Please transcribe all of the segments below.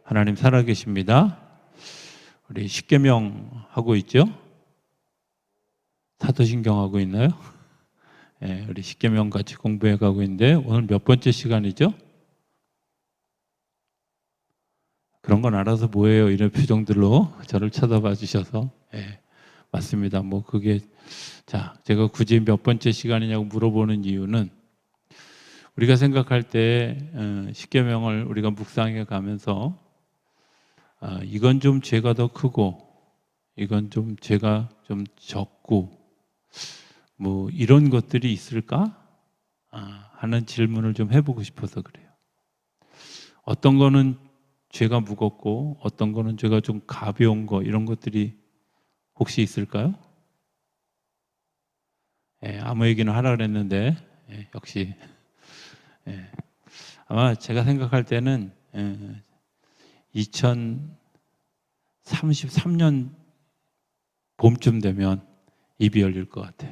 하나님 살아계십니다. 우리 십계명 하고 있죠? 사도신경 하고 있나요? 네, 우리 십계명 같이 공부해 가고 있는데 오늘 몇 번째 시간이죠? 그런 건 알아서 뭐예요? 이런 표정들로 저를 쳐다봐 주셔서 맞습니다. 뭐 그게 제가 굳이 몇 번째 시간이냐고 물어보는 이유는 우리가 생각할 때 십계명을 우리가 묵상해 가면서 이건 좀 죄가 더 크고 이건 좀 죄가 좀 적고 뭐 이런 것들이 있을까 하는 질문을 좀 해보고 싶어서 그래요. 어떤 거는 죄가 무겁고 어떤 거는 죄가 좀 가벼운 거 이런 것들이 혹시 있을까요? 아무 얘기나 하라 그랬는데 역시 아마 제가 생각할 때는 2033년 봄쯤 되면 입이 열릴 것 같아.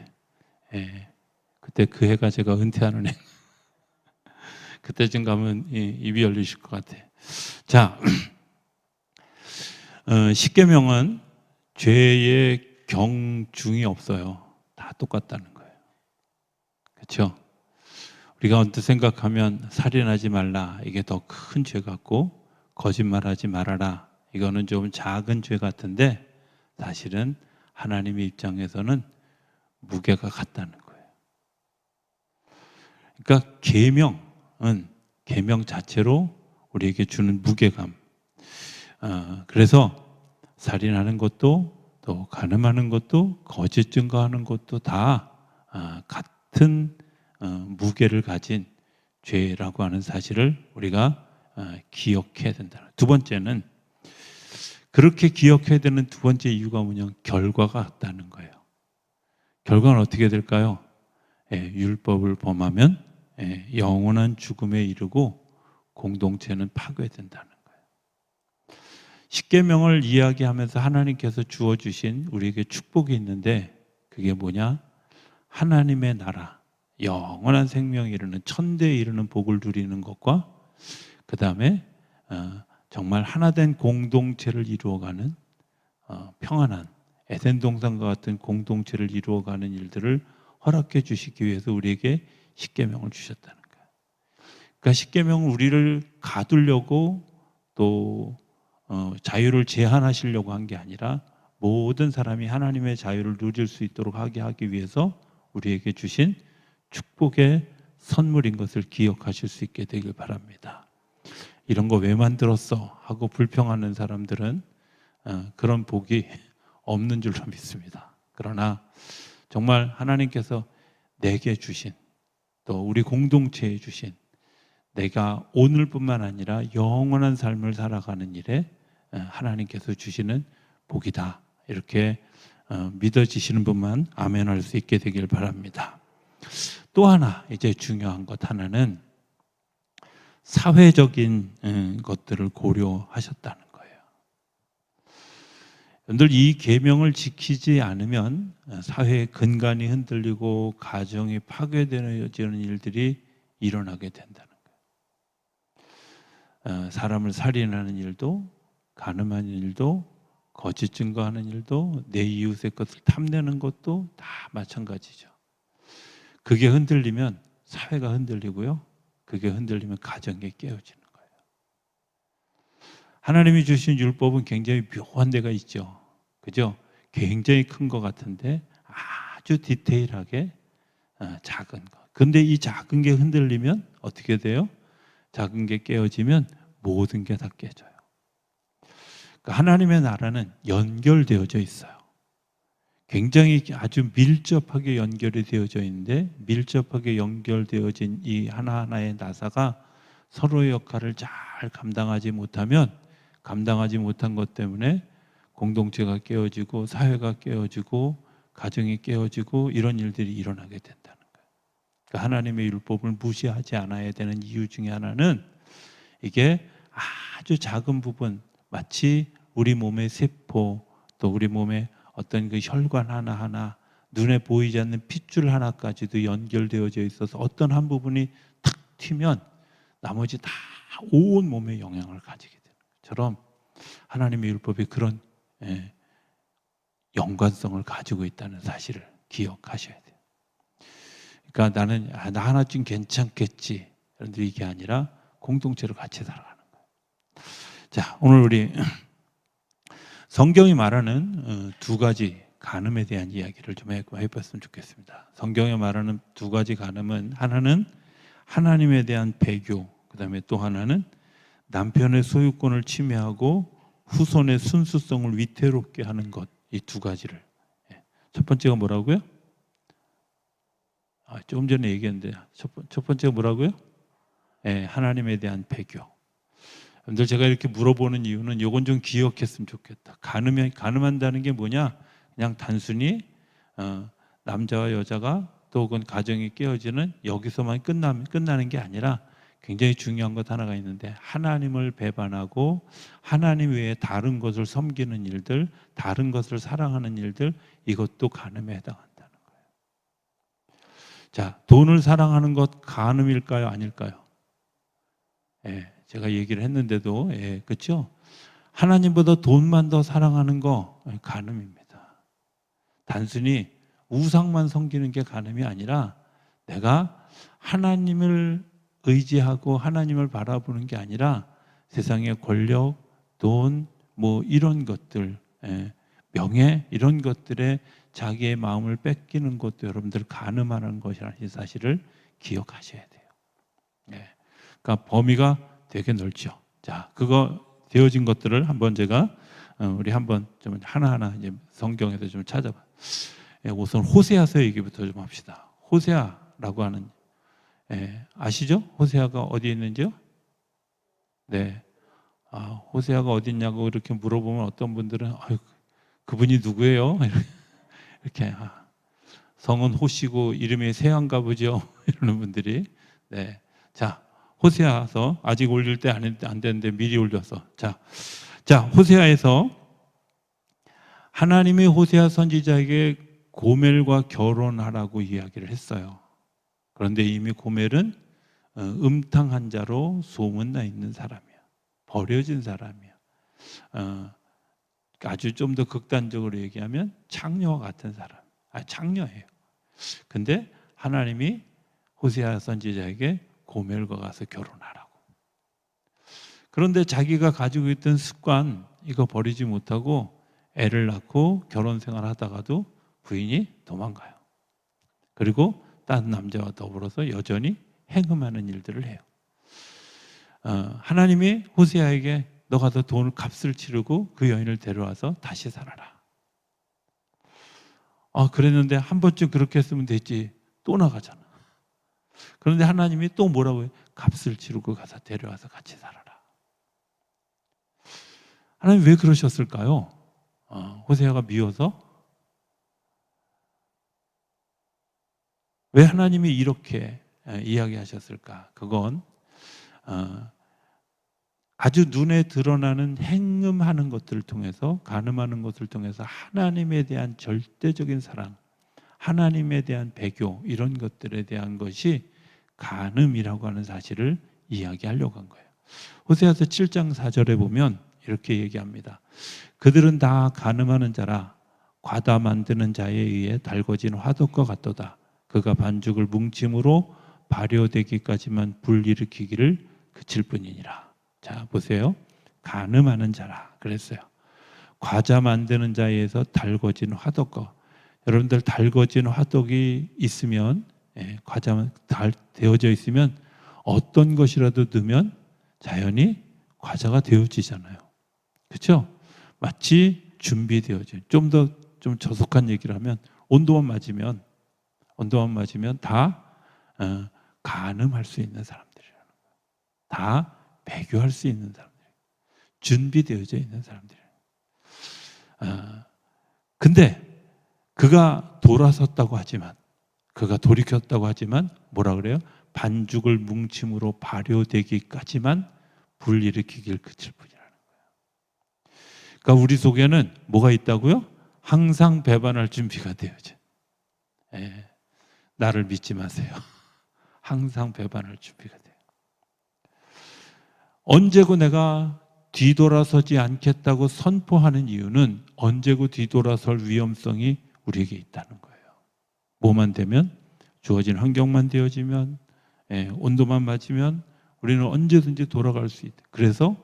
그때 그 해가 제가 은퇴하는 해. 그때쯤 가면 입이 열리실 것 같아. 자, 십계명은 죄의 경중이 없어요. 다 똑같다는 거예요. 그렇죠? 우리가 언뜻 생각하면 살인하지 말라 이게 더 큰 죄 같고 거짓말하지 말아라 이거는 좀 작은 죄 같은데 사실은 하나님의 입장에서는 무게가 같다는 거예요. 그러니까 계명은 계명 자체로 우리에게 주는 무게감. 그래서 살인하는 것도 또 간음하는 것도 거짓 증거하는 것도 다 같은 무게를 가진 죄라고 하는 사실을 우리가 기억해야 된다. 두 번째는 그렇게 기억해야 되는 두 번째 이유가 뭐냐면 결과가 같다는 거예요. 결과는 어떻게 될까요? 율법을 범하면 영원한 죽음에 이르고 공동체는 파괴된다는 거예요. 십계명을 이야기하면서 하나님께서 주어주신 우리에게 축복이 있는데 그게 뭐냐? 하나님의 나라, 영원한 생명에 이르는 천대에 이르는 복을 누리는 것과 그 다음에 정말 하나된 공동체를 이루어가는 평안한 에덴 동산과 같은 공동체를 이루어가는 일들을 허락해 주시기 위해서 우리에게 십계명을 주셨다는 거예요. 그러니까 십계명은 우리를 가두려고 또 자유를 제한하시려고 한 게 아니라 모든 사람이 하나님의 자유를 누릴 수 있도록 하기 위해서 우리에게 주신 축복의 선물인 것을 기억하실 수 있게 되길 바랍니다. 이런 거 왜 만들었어? 하고 불평하는 사람들은 그런 복이 없는 줄로 믿습니다. 그러나 정말 하나님께서 내게 주신 또 우리 공동체에 주신 내가 오늘뿐만 아니라 영원한 삶을 살아가는 일에 하나님께서 주시는 복이다. 이렇게 믿어지시는 분만 아멘할 수 있게 되길 바랍니다. 또 하나 이제 중요한 것 하나는 사회적인 것들을 고려하셨다는 거예요. 여러분들 이 계명을 지키지 않으면 사회의 근간이 흔들리고 가정이 파괴되는 일들이 일어나게 된다는 거예요. 사람을 살인하는 일도 간음하는 일도 거짓 증거하는 일도 내 이웃의 것을 탐내는 것도 다 마찬가지죠. 그게 흔들리면 사회가 흔들리고요. 그게 흔들리면 가정이 깨어지는 거예요. 하나님이 주신 율법은 굉장히 묘한 데가 있죠. 그죠? 굉장히 큰 것 같은데 아주 디테일하게 작은 것. 근데 이 작은 게 흔들리면 어떻게 돼요? 작은 게 깨어지면 모든 게 다 깨져요. 그러니까 하나님의 나라는 연결되어져 있어요. 굉장히 아주 밀접하게 연결이 되어져 있는데 밀접하게 연결되어진 이 하나하나의 나사가 서로의 역할을 잘 감당하지 못하면 감당하지 못한 것 때문에 공동체가 깨어지고 사회가 깨어지고 가정이 깨어지고 이런 일들이 일어나게 된다는 거예요. 그러니까 하나님의 율법을 무시하지 않아야 되는 이유 중에 하나는 이게 아주 작은 부분 마치 우리 몸의 세포 또 우리 몸의 어떤 그 혈관 하나하나 눈에 보이지 않는 핏줄 하나까지도 연결되어져 있어서 어떤 한 부분이 탁 튀면 나머지 다 온 몸에 영향을 가지게 되는 거죠. 것처럼 하나님의 율법이 그런 연관성을 가지고 있다는 사실을 기억하셔야 돼요. 그러니까 나는 나 하나쯤 괜찮겠지 그런데 이게 아니라 공동체로 같이 살아가는 거예요. 자, 오늘 우리 성경이 말하는 두 가지 간음에 대한 이야기를 좀 해봤으면 좋겠습니다. 성경이 말하는 두 가지 간음은 하나는 하나님에 대한 배교, 그 다음에 또 하나는 남편의 소유권을 침해하고 후손의 순수성을 위태롭게 하는 것, 이 두 가지를. 첫 번째가 뭐라고요? 조금 전에 얘기했는데 첫 번째가 뭐라고요? 하나님에 대한 배교. 여러분들 제가 이렇게 물어보는 이유는 이건 좀 기억했으면 좋겠다. 간음한다는 게 뭐냐? 그냥 단순히 남자와 여자가 또 혹은 가정이 깨어지는 여기서만 끝나는 게 아니라 굉장히 중요한 것 하나가 있는데 하나님을 배반하고 하나님 외에 다른 것을 섬기는 일들, 다른 것을 사랑하는 일들, 이것도 간음에 해당한다는 거예요. 자, 돈을 사랑하는 것 간음일까요? 아닐까요? 제가 얘기를 했는데도 그렇죠? 하나님보다 돈만 더 사랑하는 거 간음입니다. 단순히 우상만 섬기는 게 간음이 아니라 내가 하나님을 의지하고 하나님을 바라보는 게 아니라 세상의 권력, 돈, 뭐 이런 것들, 명예 이런 것들에 자기의 마음을 뺏기는 것도 여러분들 간음하는 것이라는 사실을 기억하셔야 돼요. 그러니까 범위가 되게 넓죠. 자, 그거 되어진 것들을 한번 제가 우리 한번 좀 하나하나 이제 성경에서 좀 찾아봐. 우선 호세아서 얘기부터 좀 합시다. 호세아라고 하는 아시죠? 호세아가 어디에 있는지요? 네. 호세아가 어디 있냐고 이렇게 물어보면 어떤 분들은 그분이 누구예요? 이렇게 성은 호시고 이름이 세한가 보죠. 이러는 분들이. 네. 자, 호세아서 아직 올릴 때 안 됐는데 미리 올려서 자, 호세아에서 하나님이 호세아 선지자에게 고멜과 결혼하라고 이야기를 했어요. 그런데 이미 고멜은 음탕한 자로 소문나 있는 사람이야. 버려진 사람이야. 아주 좀 더 극단적으로 얘기하면 창녀와 같은 사람. 창녀예요. 근데 하나님이 호세아 선지자에게 고멜과 가서 결혼하라고. 그런데 자기가 가지고 있던 습관 이거 버리지 못하고 애를 낳고 결혼 생활하다가도 부인이 도망가요. 그리고 다른 남자와 더불어서 여전히 행음하는 일들을 해요. 하나님이 호세아에게 너 가서 돈을 값을 치르고 그 여인을 데려와서 다시 살아라. 그랬는데 한 번쯤 그렇게 했으면 됐지. 또 나가잖아. 그런데 하나님이 또 뭐라고 해요? 값을 치르고 가서 데려와서 같이 살아라. 하나님 왜 그러셨을까요? 호세아가 미워서? 왜 하나님이 이렇게 이야기하셨을까? 그건 아주 눈에 드러나는 행음하는 것들을 통해서, 간음하는 것을 통해서 하나님에 대한 절대적인 사랑, 하나님에 대한 배교, 이런 것들에 대한 것이 간음이라고 하는 사실을 이야기하려고 한 거예요. 호세아서 7장 4절에 보면 이렇게 얘기합니다. 그들은 다 간음하는 자라 과다 만드는 자에 의해 달궈진 화덕과 같도다. 그가 반죽을 뭉침으로 발효되기까지만 불일으키기를 그칠 뿐이니라. 자, 보세요. 간음하는 자라 그랬어요. 과자 만드는 자에 의해서 달궈진 화덕과, 여러분들 달궈진 화덕이 있으면, 과자만 되어져 있으면 어떤 것이라도 넣으면 자연히 과자가 되어지잖아요. 그렇죠? 마치 준비되어져. 좀 저속한 얘기를 하면 온도만 맞으면 다 간음할 수 있는 사람들이라는 거예요. 다 배교할 수 있는 사람들, 준비되어져 있는 사람들. 근데 그가 돌아섰다고 하지만, 그가 돌이켰다고 하지만 뭐라 그래요? 반죽을 뭉침으로 발효되기까지만 불일으키길 그칠 뿐이라는 거예요. 그러니까 우리 속에는 뭐가 있다고요? 항상 배반할 준비가 되어져. 나를 믿지 마세요. 항상 배반할 준비가 돼요. 언제고 내가 뒤돌아서지 않겠다고 선포하는 이유는 언제고 뒤돌아설 위험성이 우리에게 있다는 거예요. 뭐만 되면, 주어진 환경만 되어지면, 온도만 맞으면 우리는 언제든지 돌아갈 수 있다. 그래서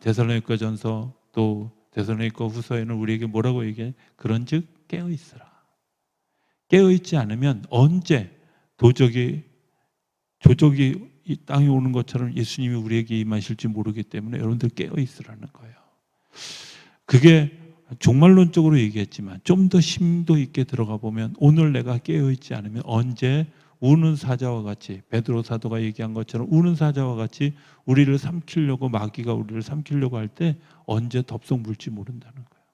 데살로니가전서 또 데살로니가 후서에는 우리에게 뭐라고 얘기해? 그런즉 깨어 있으라. 깨어 있지 않으면 언제 조적이 이 땅에 오는 것처럼 예수님이 우리에게 임하실지 모르기 때문에 여러분들 깨어 있으라는 거예요. 그게 종말론적으로 얘기했지만 좀 더 심도 있게 들어가 보면 오늘 내가 깨어 있지 않으면 언제 우는 사자와 같이, 베드로 사도가 얘기한 것처럼 우는 사자와 같이 우리를 삼키려고, 마귀가 우리를 삼키려고 할 때 언제 덥석 물지 모른다는 거예요.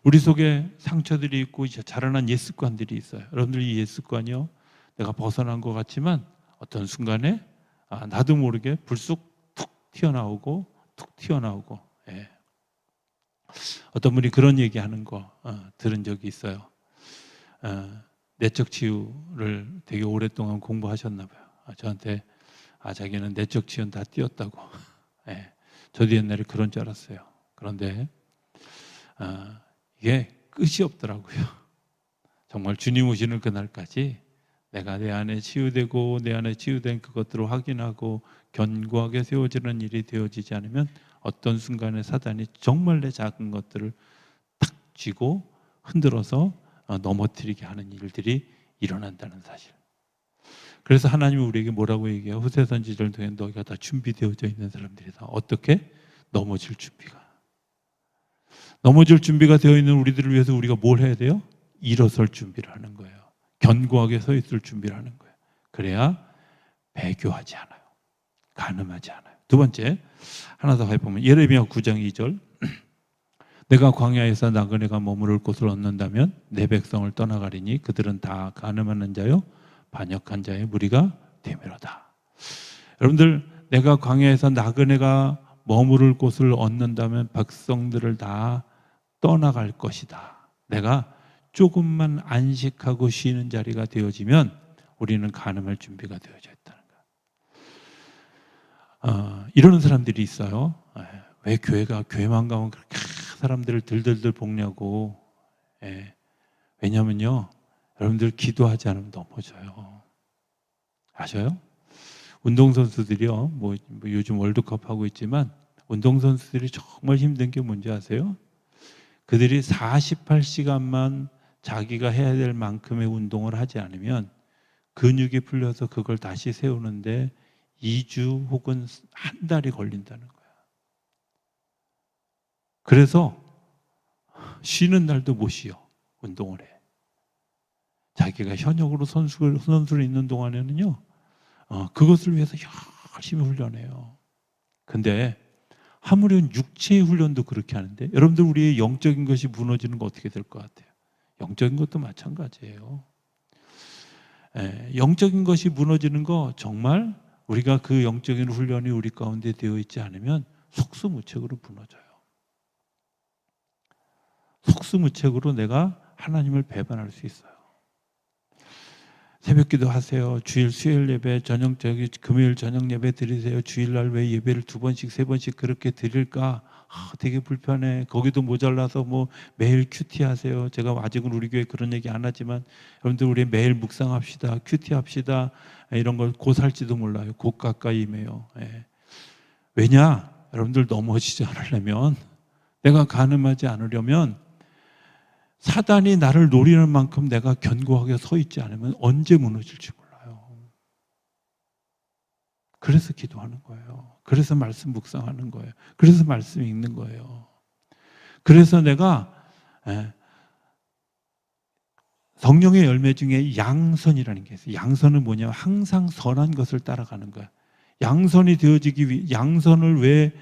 우리 속에 상처들이 있고 자라난 옛습관들이 있어요. 여러분들 이 옛습관이요, 내가 벗어난 것 같지만 어떤 순간에 나도 모르게 불쑥 툭 튀어나오고 예. 어떤 분이 그런 얘기하는 거 들은 적이 있어요. 내적 치유를 되게 오랫동안 공부하셨나 봐요. 저한테 자기는 내적 치유는 다 띄었다고. 예. 저도 옛날에 그런 줄 알았어요. 그런데 이게 끝이 없더라고요. 정말 주님 오시는 그날까지 내가 내 안에 치유되고 내 안에 치유된 그것들을 확인하고 견고하게 세워지는 일이 되어지지 않으면 어떤 순간에 사단이 정말 내 작은 것들을 탁 쥐고 흔들어서 넘어뜨리게 하는 일들이 일어난다는 사실. 그래서 하나님이 우리에게 뭐라고 얘기해요? 후세선지자를 통해 너희가 다 준비되어져 있는 사람들이다. 어떻게? 넘어질 준비가 되어 있는 우리들을 위해서 우리가 뭘 해야 돼요? 일어설 준비를 하는 거예요. 견고하게 서 있을 준비를 하는 거예요. 그래야 배교하지 않아요. 간음하지 않아요. 두 번째, 하나 더 해보면 예레미야 9장 2절 내가 광야에서 나그네가 머무를 곳을 얻는다면 내 백성을 떠나가리니 그들은 다 간음하는 자요 반역한 자의 무리가 되미로다. 여러분들, 내가 광야에서 나그네가 머무를 곳을 얻는다면 백성들을 다 떠나갈 것이다. 내가 조금만 안식하고 쉬는 자리가 되어지면 우리는 간음할 준비가 되어져 있다는 거예요. 이러는 사람들이 있어요. 왜 교회만 가면 그렇게 사람들을 들들들 볶냐고. 왜냐면요, 여러분들 기도하지 않으면 넘어져요. 아셔요? 운동선수들이요, 뭐 요즘 월드컵 하고 있지만 운동선수들이 정말 힘든 게 뭔지 아세요? 그들이 48시간만 자기가 해야 될 만큼의 운동을 하지 않으면 근육이 풀려서 그걸 다시 세우는데 2주 혹은 한 달이 걸린다는 거야. 그래서 쉬는 날도 못 쉬어. 운동을 해. 자기가 현역으로 선수를 있는 동안에는요, 그것을 위해서 열심히 훈련해요. 근데 하물며 육체의 훈련도 그렇게 하는데, 여러분들 우리의 영적인 것이 무너지는 거 어떻게 될 것 같아요? 영적인 것도 마찬가지예요. 영적인 것이 무너지는 거, 정말 우리가 그 영적인 훈련이 우리 가운데 되어 있지 않으면 속수무책으로 무너져요. 속수무책으로 내가 하나님을 배반할 수 있어요. 새벽기도 하세요. 주일 수요일 예배, 금요일 저녁 예배 드리세요. 주일날 왜 예배를 2번씩 3번씩 그렇게 드릴까? 되게 불편해. 거기도 모자라서 뭐 매일 큐티 하세요. 제가 아직은 우리 교회 그런 얘기 안 하지만 여러분들 우리 매일 묵상합시다. 큐티 합시다. 이런 걸 곧 할지도 몰라요. 곧 가까이 임해요. 왜냐? 여러분들 넘어지지 않으려면, 내가 간음하지 않으려면, 사단이 나를 노리는 만큼 내가 견고하게 서 있지 않으면 언제 무너질지 몰라요. 그래서 기도하는 거예요. 그래서 말씀 묵상하는 거예요. 그래서 말씀 읽는 거예요. 그래서 내가 성령의 열매 중에 양선이라는 게 있어요. 양선은 뭐냐면 항상 선한 것을 따라가는 거예요. 양선이 되어지기 위해, 양선을 왜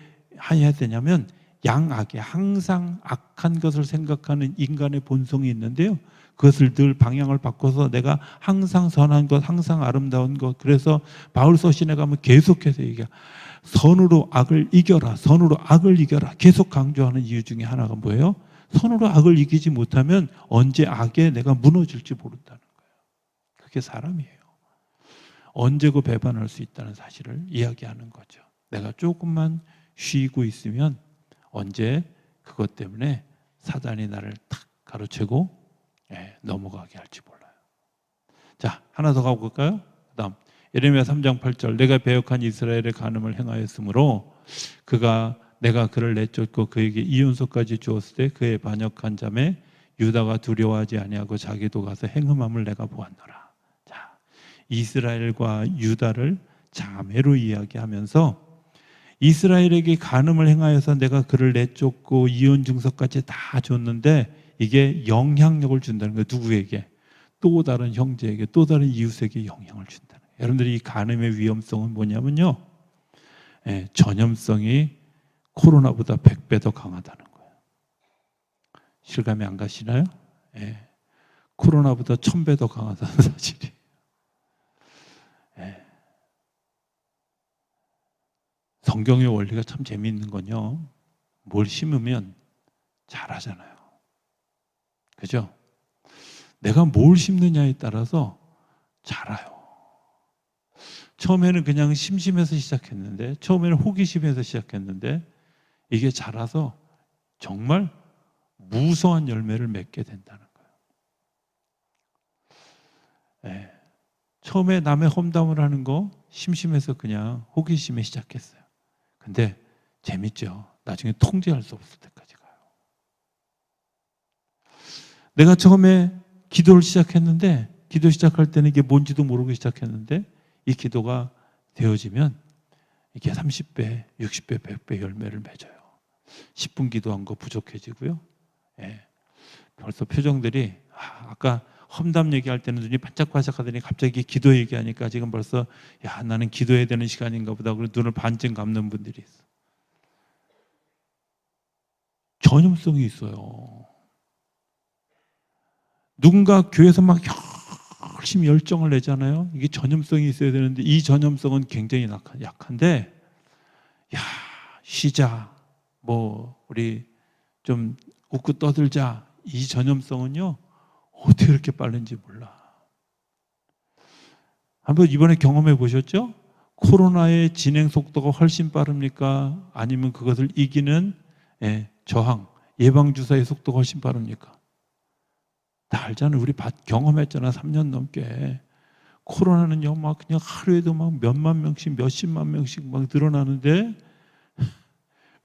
해야 되냐면 양악에 항상 악한 것을 생각하는 인간의 본성이 있는데요, 그것을 늘 방향을 바꿔서 내가 항상 선한 것, 항상 아름다운 것. 그래서 바울서신에 가면 계속해서 얘기해요. 선으로 악을 이겨라, 선으로 악을 이겨라. 계속 강조하는 이유 중에 하나가 뭐예요? 선으로 악을 이기지 못하면 언제 악에 내가 무너질지 모른다는 거예요. 그게 사람이에요. 언제고 배반할 수 있다는 사실을 이야기하는 거죠. 내가 조금만 쉬고 있으면 언제 그것 때문에 사단이 나를 탁 가로채고 넘어가게 할지 몰라요. 자, 하나 더 가볼까요? 그 다음 예레미야 3장 8절 내가 배역한 이스라엘의 간음을 행하였으므로 내가 그를 내쫓고 그에게 이윤소까지 주었을 때 그의 반역한 잠에 유다가 두려워하지 아니하고 자기도 가서 행음함을 내가 보았노라. 자, 이스라엘과 유다를 자매로 이야기하면서 이스라엘에게 간음을 행하여서 내가 그를 내쫓고 이혼 증서까지 다 줬는데 이게 영향력을 준다는 거예요. 누구에게? 또 다른 형제에게, 또 다른 이웃에게 영향을 준다는 거예요. 여러분들이 이 간음의 위험성은 뭐냐면요, 전염성이 코로나보다 100배 더 강하다는 거예요. 실감이 안 가시나요? 코로나보다 1000배 더 강하다는 사실이에요. 성경의 원리가 참 재미있는 건요, 뭘 심으면 자라잖아요. 그죠? 내가 뭘 심느냐에 따라서 자라요. 처음에는 그냥 심심해서 시작했는데, 처음에는 호기심에서 시작했는데 이게 자라서 정말 무성한 열매를 맺게 된다는 거예요. 처음에 남의 험담을 하는 거 심심해서 그냥 호기심에 시작했어요. 근데 재밌죠. 나중에 통제할 수 없을 때까지 가요. 내가 처음에 기도를 시작했는데, 기도 시작할 때는 이게 뭔지도 모르고 시작했는데 이 기도가 되어지면 이게 30배, 60배, 100배 열매를 맺어요. 10분 기도한 거 부족해지고요. 벌써 표정들이 아까 험담 얘기할 때는 눈이 반짝반짝 하더니 갑자기 기도 얘기하니까 지금 벌써 나는 기도해야 되는 시간인가 보다. 그래서 눈을 반쯤 감는 분들이 있어. 전염성이 있어요. 누군가 교회에서 막 열심히 열정을 내잖아요. 이게 전염성이 있어야 되는데 이 전염성은 굉장히 약한데, 쉬자, 우리 좀 웃고 떠들자, 이 전염성은요 어떻게 그렇게 빠른지 몰라. 한번 이번에 경험해 보셨죠? 코로나의 진행 속도가 훨씬 빠릅니까? 아니면 그것을 이기는 저항, 예방주사의 속도가 훨씬 빠릅니까? 다 알잖아요. 우리 경험했잖아. 3년 넘게. 코로나는요, 막 그냥 하루에도 막 몇만 명씩, 몇십만 명씩 막 늘어나는데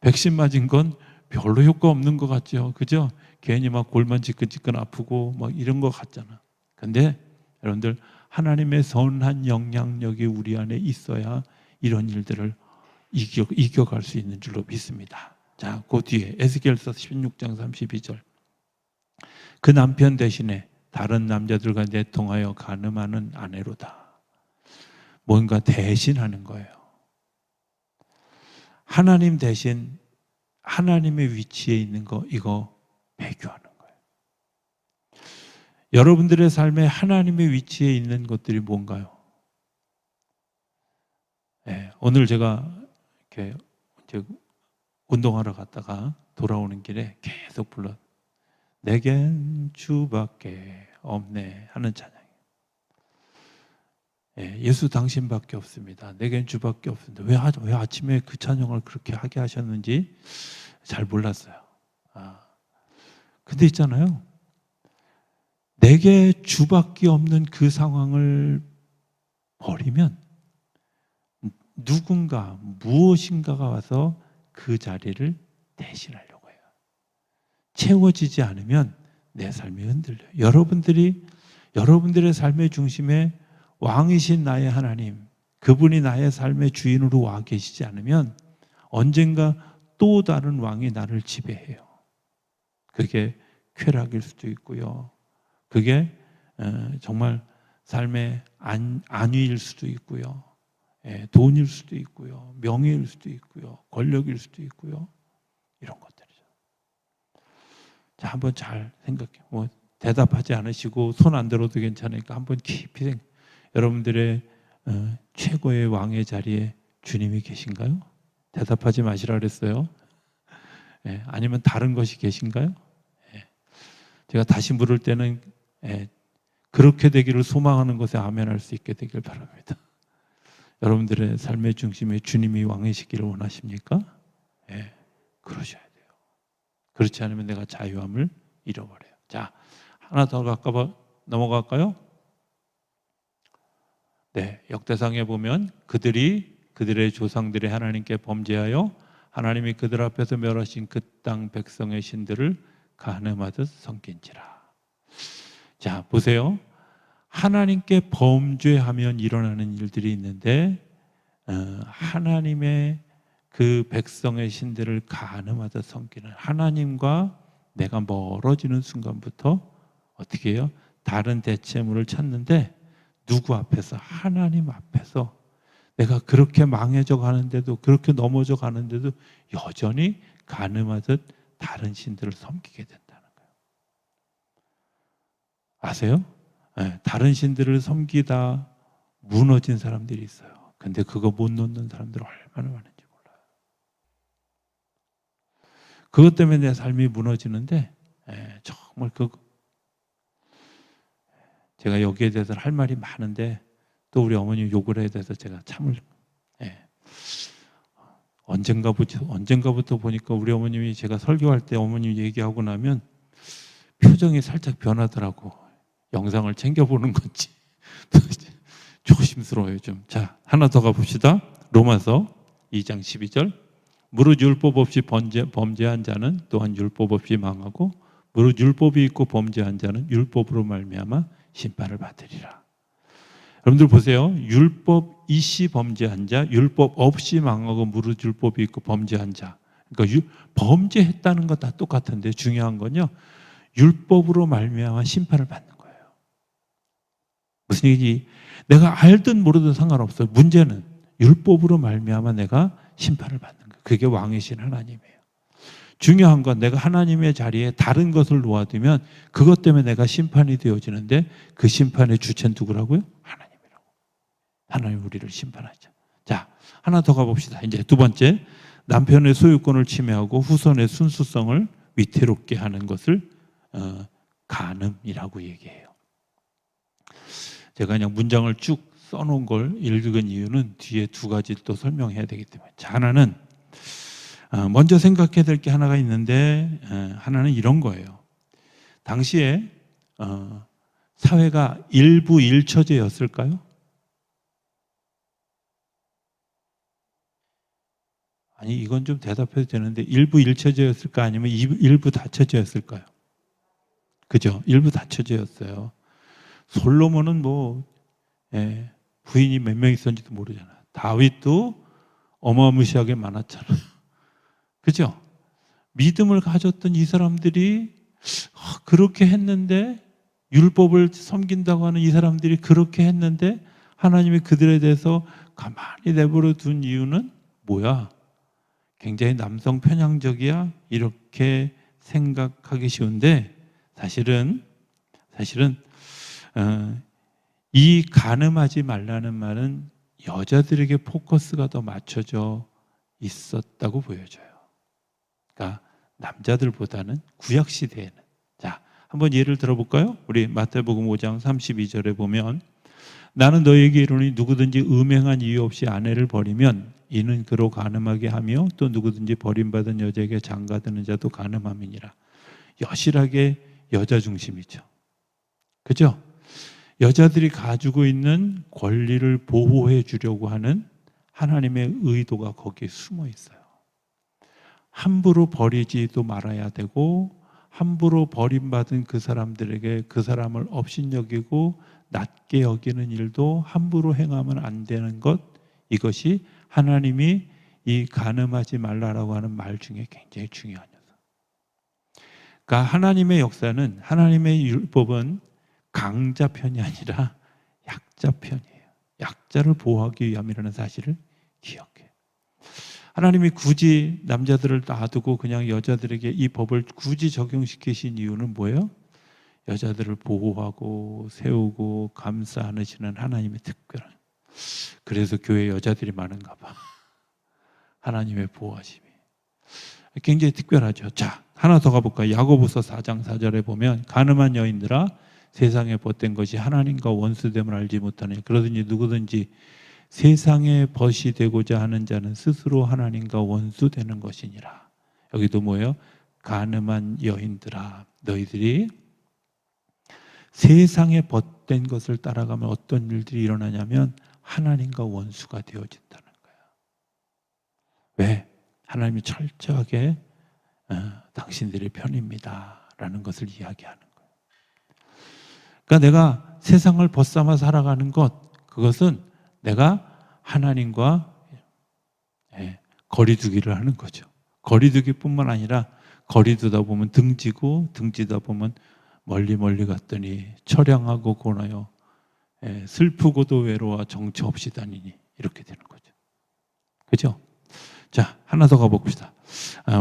백신 맞은 건 별로 효과 없는 것 같죠. 그죠? 괜히 막 골만 지끈지끈 아프고 막 이런 것 같잖아. 근데 여러분들, 하나님의 선한 영향력이 우리 안에 있어야 이런 일들을 이겨갈 수 있는 줄로 믿습니다. 자, 그 뒤에 에스겔서 16장 32절. 그 남편 대신에 다른 남자들과 내통하여 간음하는 아내로다. 뭔가 대신하는 거예요. 하나님 대신 하나님의 위치에 있는 거, 이거 배교하는 거예요. 여러분들의 삶에 하나님의 위치에 있는 것들이 뭔가요? 오늘 제가 이렇게 운동하러 갔다가 돌아오는 길에 계속 불러, 내겐 주밖에 없네 하는 찬양이에요. 예수 당신밖에 없습니다. 내겐 주밖에 없습니다. 왜 아침에 그 찬양을 그렇게 하게 하셨는지 잘 몰랐어요. 근데 있잖아요, 내게 주밖에 없는 그 상황을 버리면 누군가, 무엇인가가 와서 그 자리를 대신하려고 해요. 채워지지 않으면 내 삶이 흔들려요. 여러분들의 삶의 중심에 왕이신 나의 하나님, 그분이 나의 삶의 주인으로 와 계시지 않으면 언젠가 또 다른 왕이 나를 지배해요. 그게 쾌락일 수도 있고요. 그게 정말 삶의 안위일 수도 있고요. 돈일 수도 있고요. 명예일 수도 있고요. 권력일 수도 있고요. 이런 것들이죠. 자, 한번 잘 생각해. 대답하지 않으시고 손 안 들어도 괜찮으니까 한번 깊이 생각해. 여러분들의 최고의 왕의 자리에 주님이 계신가요? 대답하지 마시라 그랬어요. 아니면 다른 것이 계신가요? 제가 다시 물을 때는 그렇게 되기를 소망하는 것에 아멘할 수 있게 되길 바랍니다. 여러분들의 삶의 중심에 주님이 왕이시기를 원하십니까? 그러셔야 돼요. 그렇지 않으면 내가 자유함을 잃어버려요. 자, 하나 더 넘어갈까요? 네, 역대상에 보면 그들의 조상들이 하나님께 범죄하여 하나님이 그들 앞에서 멸하신 그 땅 백성의 신들을 간음하듯 섬긴지라. 자, 보세요. 하나님께 범죄하면 일어나는 일들이 있는데 하나님의 그 백성의 신들을 간음하듯 섬기는, 하나님과 내가 멀어지는 순간부터 어떻게 해요? 다른 대체물을 찾는데 누구 앞에서? 하나님 앞에서. 내가 그렇게 망해져 가는데도, 그렇게 넘어져 가는데도 여전히 간음하듯 다른 신들을 섬기게 된다는 거예요. 아세요? 네, 다른 신들을 섬기다 무너진 사람들이 있어요. 근데 그거 못 놓는 사람들 얼마나 많은지 몰라요. 그것 때문에 내 삶이 무너지는데 정말 제가 여기에 대해서 할 말이 많은데 또 우리 어머니 욕을 해야 돼서 제가 참을. 언젠가부터 보니까 우리 어머님이 제가 설교할 때 어머님 얘기하고 나면 표정이 살짝 변하더라고. 영상을 챙겨보는 건지 조심스러워요 좀. 자, 하나 더 가봅시다. 로마서 2장 12절. 무릇 율법 없이 범죄한 자는 또한 율법 없이 망하고 무릇 율법이 있고 범죄한 자는 율법으로 말미암아 심판을 받으리라. 여러분들 보세요. 율법 있이 범죄한 자, 율법 없이 망하고 무릇 율법이 있고 범죄한 자. 그러니까 범죄했다는 거 다 똑같은데 중요한 건요, 율법으로 말미암아 심판을 받는 거예요. 무슨 얘기지? 내가 알든 모르든 상관없어요. 문제는 율법으로 말미암아 내가 심판을 받는 거예요. 그게 왕이신 하나님이에요. 중요한 건 내가 하나님의 자리에 다른 것을 놓아두면 그것 때문에 내가 심판이 되어지는데 그 심판의 주체는 누구라고요? 하나님이라고. 하나님 우리를 심판하죠. 자, 하나 더 가봅시다. 이제 두 번째, 남편의 소유권을 침해하고 후손의 순수성을 위태롭게 하는 것을 간음이라고 얘기해요. 제가 그냥 문장을 쭉 써놓은 걸 읽은 이유는 뒤에 두 가지 또 설명해야 되기 때문에. 자, 하나는 먼저 생각해야 될 게 하나가 있는데 하나는 이런 거예요. 당시에 사회가 일부 일처제였을까요? 아니, 이건 좀 대답해도 되는데 일부 일처제였을까 아니면 일부 다처제였을까요? 그죠? 일부 다처제였어요. 솔로몬은 부인이 몇 명 있었는지도 모르잖아요. 다윗도 어마무시하게 많았잖아요. 그죠? 믿음을 가졌던 이 사람들이 그렇게 했는데, 율법을 섬긴다고 하는 이 사람들이 그렇게 했는데 하나님이 그들에 대해서 가만히 내버려 둔 이유는 뭐야? 굉장히 남성 편향적이야? 이렇게 생각하기 쉬운데 사실은 이 간음하지 말라는 말은 여자들에게 포커스가 더 맞춰져 있었다고 보여져요. 그러니까 남자들보다는 구약 시대에는. 자, 한번 예를 들어볼까요? 우리 마태복음 5장 32절에 보면 나는 너희에게 이르노니 누구든지 음행한 이유 없이 아내를 버리면 이는 그로 간음하게 하며 또 누구든지 버림받은 여자에게 장가드는 자도 간음함이니라. 여실하게 여자 중심이죠. 그죠? 여자들이 가지고 있는 권리를 보호해 주려고 하는 하나님의 의도가 거기에 숨어 있어요. 함부로 버리지도 말아야 되고, 함부로 버림받은 그 사람들에게 그 사람을 업신여기고 낮게 여기는 일도 함부로 행하면 안 되는 것, 이것이 하나님이 이 간음하지 말라라고 하는 말 중에 굉장히 중요한 요소. 그러니까 하나님의 역사는, 하나님의 율법은 강자 편이 아니라 약자 편이에요. 약자를 보호하기 위함이라는 사실을 기억해요. 하나님이 굳이 남자들을 놔두고 그냥 여자들에게 이 법을 굳이 적용시키신 이유는 뭐예요? 여자들을 보호하고 세우고 감싸 안으시는 하나님의 특별한, 그래서 교회에 여자들이 많은가 봐. 하나님의 보호하심이 굉장히 특별하죠. 자, 하나 더 가볼까요? 야고보서 4장 4절에 보면 간음한 여인들아 세상에 벗된 것이 하나님과 원수됨을 알지 못하니 그러더니 누구든지 세상에 벗이 되고자 하는 자는 스스로 하나님과 원수되는 것이니라. 여기도 뭐예요? 간음한 여인들아, 너희들이 세상에 벗된 것을 따라가면 어떤 일들이 일어나냐면 하나님과 원수가 되어진다는 거예요. 왜? 하나님이 철저하게 당신들의 편입니다 라는 것을 이야기하는 거예요. 그러니까 내가 세상을 벗삼아 살아가는 것, 그것은 내가 하나님과 거리두기를 하는 거죠. 거리두기뿐만 아니라 거리두다 보면 등지고 등지다 보면 멀리 갔더니 처량하고 고나요 슬프고도 외로워 정처 없이 다니니 이렇게 되는 거죠. 그죠? 자, 하나 더 가봅시다.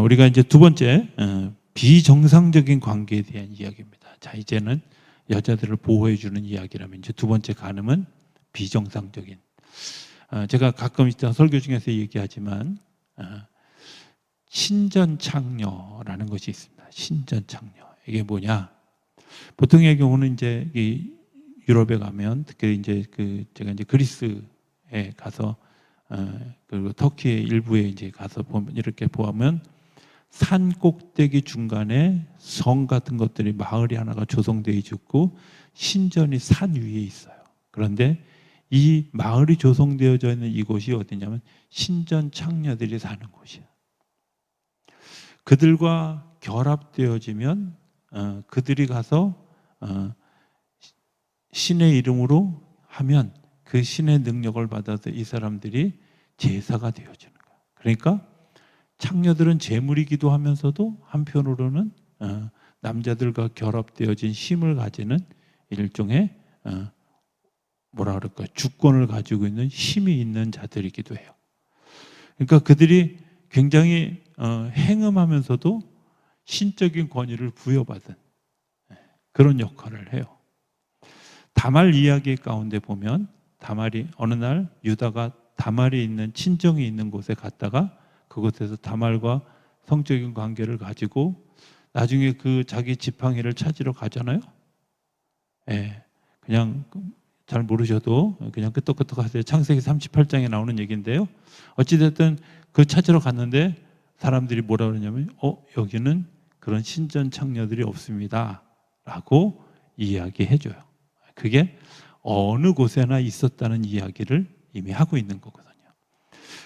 우리가 이제 두 번째 비정상적인 관계에 대한 이야기입니다. 자, 이제는 여자들을 보호해 주는 이야기라면 이제 두 번째 간음은 비정상적인. 제가 가끔 있던 설교 중에서 얘기하지만 신전창녀라는 것이 있습니다. 신전창녀. 이게 뭐냐? 보통의 경우는 이제 유럽에 가면 특히 이제 제가 이제 그리스에 가서 그리고 터키의 일부에 이제 가서 보면 이렇게 보면 산 꼭대기 중간에 성 같은 것들이 마을이 하나가 조성되어 있고 신전이 산 위에 있어요. 그런데 이 마을이 조성되어져 있는 이곳이 어디냐면 신전 창녀들이 사는 곳이에요. 그들과 결합되어지면 그들이 가서 신의 이름으로 하면 그 신의 능력을 받아서 이 사람들이 제사가 되어지는 거예요. 그러니까 창녀들은 제물이기도 하면서도 한편으로는 남자들과 결합되어진 힘을 가지는 일종의 뭐라 그럴까요? 주권을 가지고 있는 힘이 있는 자들이기도 해요. 그러니까 그들이 굉장히 행음하면서도 신적인 권위를 부여받은 그런 역할을 해요. 다말 이야기 가운데 보면 다말이 어느 날 유다가 다말이 있는 친정이 있는 곳에 갔다가 그곳에서 다말과 성적인 관계를 가지고 나중에 그 자기 지팡이를 찾으러 가잖아요. 그냥 잘 모르셔도 그냥 끄떡끄떡 하세요. 창세기 38장에 나오는 얘기인데요. 어찌됐든 그 찾으러 갔는데 사람들이 뭐라 그러냐면 여기는 그런 신전 창녀들이 없습니다 라고 이야기해줘요. 그게 어느 곳에나 있었다는 이야기를 이미 하고 있는 거거든요.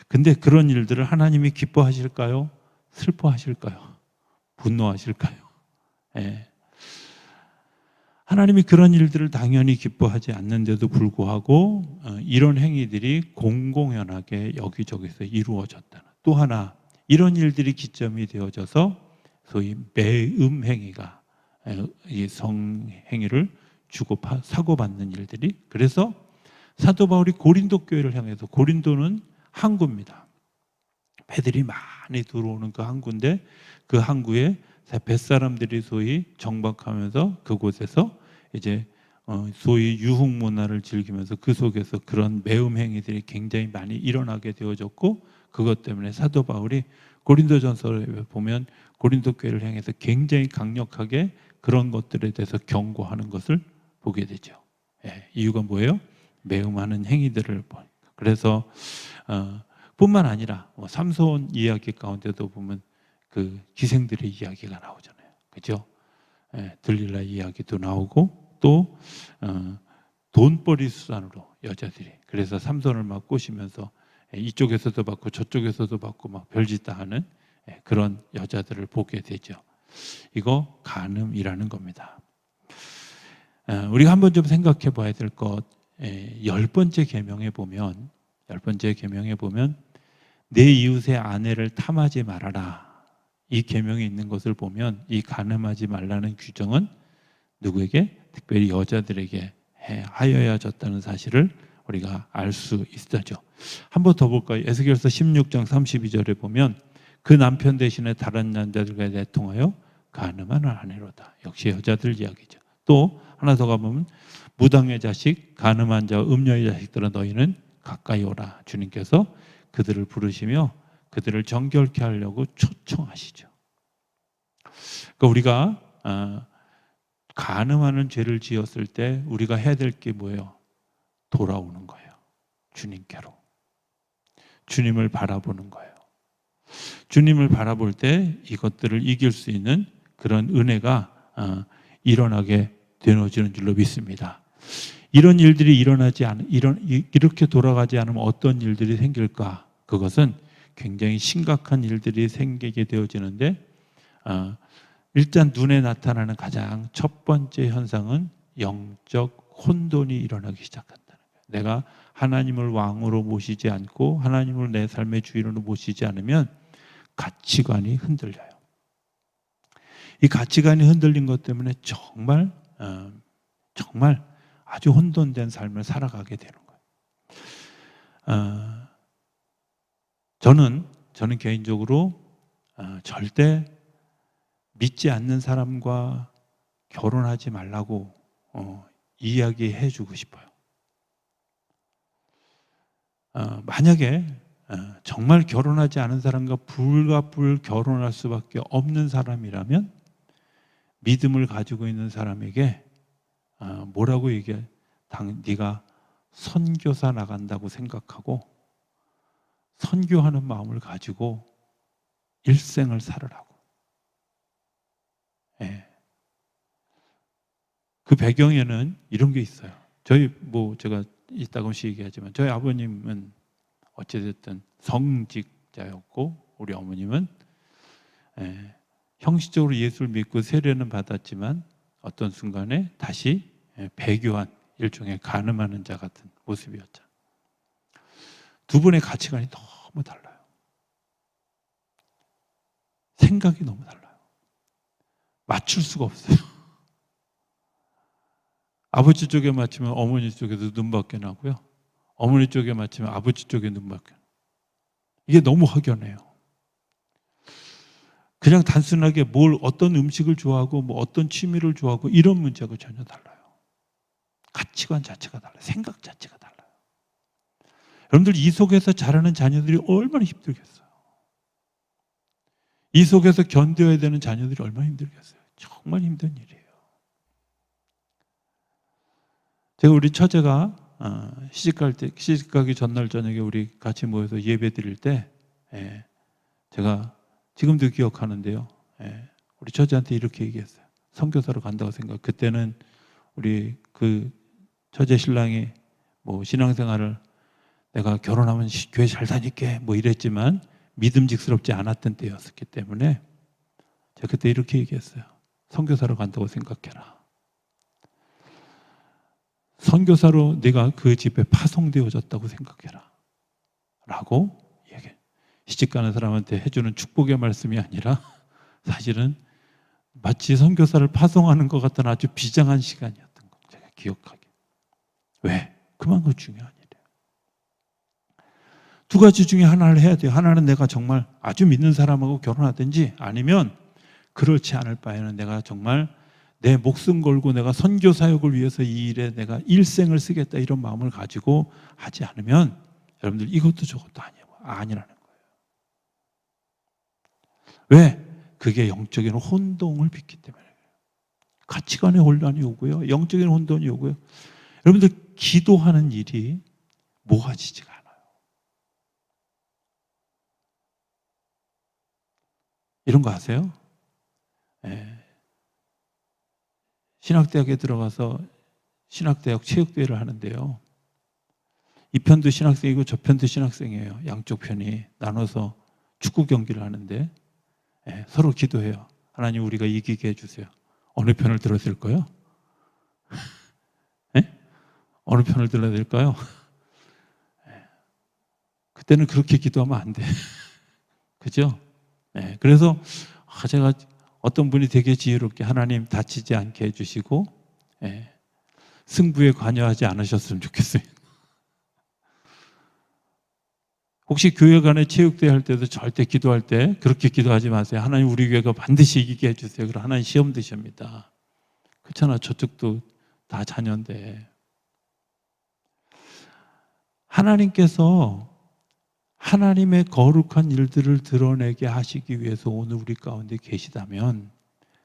근데 그런 일들을 하나님이 기뻐하실까요? 슬퍼하실까요? 분노하실까요? 하나님이 그런 일들을 당연히 기뻐하지 않는데도 불구하고 이런 행위들이 공공연하게 여기저기서 이루어졌다는, 또 하나 이런 일들이 기점이 되어져서 소위 매음 행위가 이 성행위를 사고받는 일들이, 그래서 사도 바울이 고린도 교회를 향해서, 고린도는 항구입니다. 배들이 많이 들어오는 그 항구인데 그 항구에 뱃사람들이 소위 정박하면서 그곳에서 이제 소위 유흥 문화를 즐기면서 그 속에서 그런 매음 행위들이 굉장히 많이 일어나게 되어졌고, 그것 때문에 사도 바울이 고린도전서에 보면 고린도 교회를 향해서 굉장히 강력하게 그런 것들에 대해서 경고하는 것을 보게 되죠. 이유가 뭐예요? 매음하는 행위들을. 그래서 뿐만 아니라 삼손 이야기 가운데도 보면 그 기생들의 이야기가 나오잖아요. 그죠? 들릴라 이야기도 나오고, 또 돈벌이 수단으로 여자들이, 그래서 삼손을 막 꼬시면서 이쪽에서도 받고 저쪽에서도 받고 막 별짓 다 하는 그런 여자들을 보게 되죠. 이거 간음이라는 겁니다. 우리가 한번 좀 생각해 봐야 될 것, 10번째 계명에 보면 내 이웃의 아내를 탐하지 말아라, 이 계명이 있는 것을 보면 이 간음하지 말라는 규정은 누구에게? 특별히 여자들에게 하여야졌다는 사실을 우리가 알 수 있었죠. 한 번 더 볼까요? 에스겔서 16장 32절에 보면 그 남편 대신에 다른 남자들과 내통하여 간음하는 아내로다. 역시 여자들 이야기죠. 또 하나 더 가보면 무당의 자식, 간음한 자, 음녀의 자식들아 너희는 가까이 오라. 주님께서 그들을 부르시며 그들을 정결케 하려고 초청하시죠. 그러니까 우리가 간음하는 죄를 지었을 때 우리가 해야 될 게 뭐예요? 돌아오는 거예요. 주님께로. 주님을 바라보는 거예요. 주님을 바라볼 때 이것들을 이길 수 있는 그런 은혜가 일어나게 되어지는 줄로 믿습니다. 이런 일들이 이렇게 돌아가지 않으면 어떤 일들이 생길까? 그것은 굉장히 심각한 일들이 생기게 되어지는데, 일단 눈에 나타나는 가장 첫 번째 현상은 영적 혼돈이 일어나기 시작한다는 거예요. 내가 하나님을 왕으로 모시지 않고 하나님을 내 삶의 주인으로 모시지 않으면 가치관이 흔들려요. 이 가치관이 흔들린 것 때문에 정말 아주 혼돈된 삶을 살아가게 되는 거예요. 저는 개인적으로 절대 믿지 않는 사람과 결혼하지 말라고 이야기해 주고 싶어요. 만약에 정말 결혼하지 않은 사람과 불가불 결혼할 수밖에 없는 사람이라면 믿음을 가지고 있는 사람에게 뭐라고 얘기해? 네가 선교사 나간다고 생각하고 선교하는 마음을 가지고 일생을 살으라고. 예. 그 배경에는 이런 게 있어요. 제가 이따금씩 얘기하지만 저희 아버님은 어찌됐든 성직자였고 우리 어머님은 형식적으로 예수를 믿고 세례는 받았지만 어떤 순간에 다시 배교한 일종의 간음하는 자 같은 모습이었죠. 두 분의 가치관이 너무 달라요. 생각이 너무 달라요. 맞출 수가 없어요. 아버지 쪽에 맞추면 어머니 쪽에도 눈밖에 나고요. 어머니 쪽에 맞추면 아버지 쪽에 눈밖에 나요. 이게 너무 확연해요. 그냥 단순하게 어떤 음식을 좋아하고 어떤 취미를 좋아하고 이런 문제하고 전혀 달라요. 가치관 자체가 달라요. 생각 자체가 달라요. 여러분들 이 속에서 자라는 자녀들이 얼마나 힘들겠어요. 이 속에서 견뎌야 되는 자녀들이 얼마나 힘들겠어요. 정말 힘든 일이에요. 제가 우리 처제가 시집가기 전날 저녁에 우리 같이 모여서 예배 드릴 때 제가 지금도 기억하는데요. 우리 처제한테 이렇게 얘기했어요. 선교사로 간다고 생각. 그때는 우리 그 처제 신랑이 신앙생활을 내가 결혼하면 교회 잘 다닐게 이랬지만 믿음직스럽지 않았던 때였기 때문에 제가 그때 이렇게 얘기했어요. 선교사로 간다고 생각해라. 선교사로 네가 그 집에 파송되어졌다고 생각해라. 라고 얘기해. 시집가는 사람한테 해주는 축복의 말씀이 아니라 사실은 마치 선교사를 파송하는 것 같은 아주 비장한 시간이었던 거 제가 기억하게. 왜? 그만큼 중요한 일이에요. 두 가지 중에 하나를 해야 돼요. 하나는 내가 정말 아주 믿는 사람하고 결혼하든지 아니면 그렇지 않을 바에는 내가 정말 내 목숨 걸고 내가 선교 사역을 위해서 이 일에 내가 일생을 쓰겠다 이런 마음을 가지고 하지 않으면 여러분들 이것도 저것도 아니라는 거예요. 왜? 그게 영적인 혼동을 빚기 때문에 가치관의 혼란이 오고요. 영적인 혼돈이 오고요. 여러분들 기도하는 일이 모아지지가 않아요. 이런 거 아세요? 신학대학에 들어가서 신학대학 체육대회를 하는데요. 이 편도 신학생이고 저 편도 신학생이에요. 양쪽 편이 나눠서 축구 경기를 하는데 서로 기도해요. 하나님 우리가 이기게 해주세요. 어느 편을 들어야 될까요? 어느 편을 들어야 될까요? 그때는 그렇게 기도하면 안 돼. 그죠? 그래서 제가 어떤 분이 되게 지혜롭게 하나님 다치지 않게 해주시고 승부에 관여하지 않으셨으면 좋겠어요. 혹시 교회 간에 체육대회 할 때도 절대 기도할 때 그렇게 기도하지 마세요. 하나님 우리 교회가 반드시 이기게 해주세요. 그럼 하나님 시험 드십니다. 그렇잖아. 저쪽도 다 자녀인데. 하나님께서 하나님의 거룩한 일들을 드러내게 하시기 위해서 오늘 우리 가운데 계시다면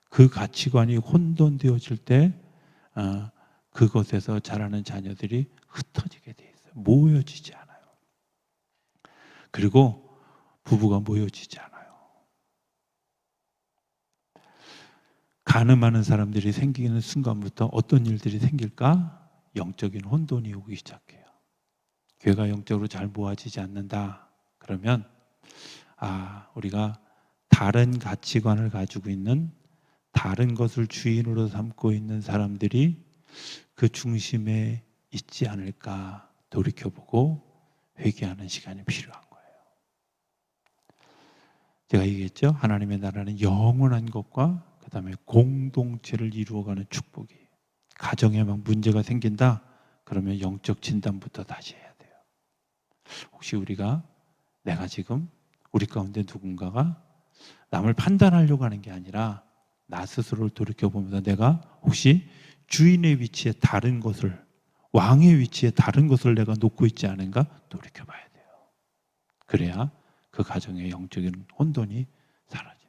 그 가치관이 혼돈되어질 때 그것에서 자라는 자녀들이 흩어지게 돼 있어요. 모여지지 않아요. 그리고 부부가 모여지지 않아요. 간음하는 사람들이 생기는 순간부터 어떤 일들이 생길까? 영적인 혼돈이 오기 시작해요. 교회가 영적으로 잘 모아지지 않는다. 그러면 우리가 다른 가치관을 가지고 있는, 다른 것을 주인으로 삼고 있는 사람들이 그 중심에 있지 않을까 돌이켜보고 회개하는 시간이 필요한 거예요. 제가 얘기했죠. 하나님의 나라는 영원한 것과 그 다음에 공동체를 이루어가는 축복이. 가정에 막 문제가 생긴다? 그러면 영적 진단부터 다시 해야 돼요. 혹시 내가 지금 우리 가운데 누군가가 남을 판단하려고 하는 게 아니라 나 스스로를 돌이켜보면서 내가 혹시 주인의 위치에 다른 것을, 왕의 위치에 다른 것을 내가 놓고 있지 않은가 돌이켜봐야 돼요. 그래야 그 가정의 영적인 혼돈이 사라져요.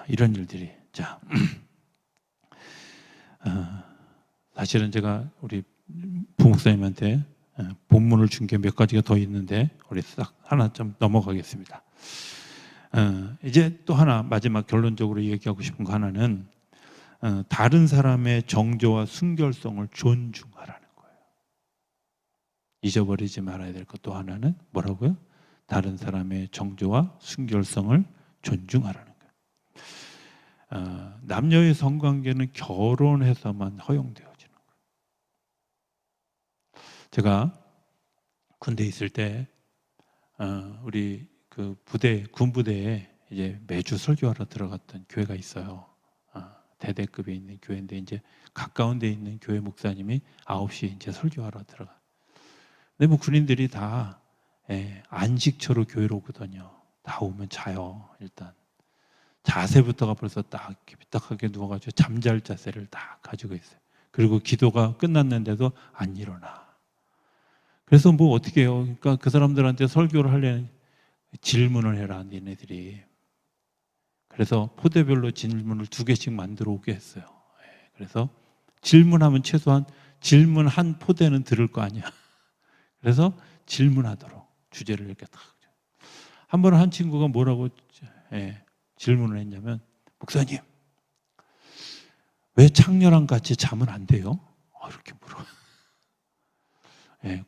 이런 일들이. 자, 사실은 제가 우리 부목사님한테 본문을 준 게 몇 가지가 더 있는데 우리 싹 하나 좀 넘어가겠습니다. 이제 또 하나 마지막 결론적으로 얘기하고 싶은 거 하나는 다른 사람의 정조와 순결성을 존중하라는 거예요. 잊어버리지 말아야 될 것 또 하나는 뭐라고요? 다른 사람의 정조와 순결성을 존중하라는 거예요. 남녀의 성관계는 결혼해서만 허용되어지는 거예요. 제가 군대에 있을 때 우리 그 군부대에 이제 매주 설교하러 들어갔던 교회가 있어요. 대대급에 있는 교회인데 이제 가까운 데 있는 교회 목사님이 9시에 이제 설교하러 들어가. 근데 뭐 군인들이 다 안식처로 교회로 오거든요. 다 오면 자요. 일단 자세부터가 벌써 딱 삐딱하게 누워가지고 잠잘 자세를 딱 가지고 있어요. 그리고 기도가 끝났는데도 안 일어나. 그래서 뭐 어떻게 해요? 그러니까 그 사람들한테 설교를 하려는 질문을 해라, 니네들이. 그래서 포대별로 질문을 2개씩 만들어 오게 했어요. 그래서 질문하면 최소한 질문 한 포대는 들을 거 아니야. 그래서 질문하도록 주제를 이렇게 딱. 한 번은 한 친구가 뭐라고 질문을 했냐면, 목사님, 왜 창녀랑 같이 자면 안 돼요? 이렇게 물어.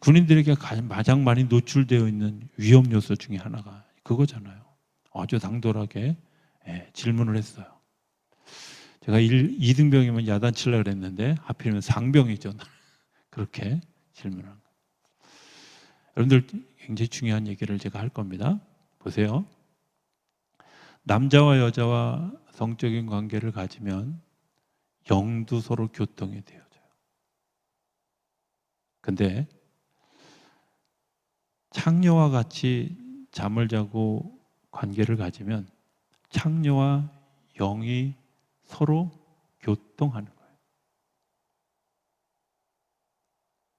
군인들에게 가장 많이 노출되어 있는 위험 요소 중에 하나가 그거잖아요. 아주 당돌하게 질문을 했어요. 제가 2등병이면 야단치려고 그랬는데 하필이면 상병이죠. 그렇게 질문한 거예요. 여러분들 굉장히 중요한 얘기를 제가 할 겁니다. 보세요. 남자와 여자와 성적인 관계를 가지면 영도 서로 교통이 되어져요. 근데 창녀와 같이 잠을 자고 관계를 가지면 창녀와 영이 서로 교통하는 거예요.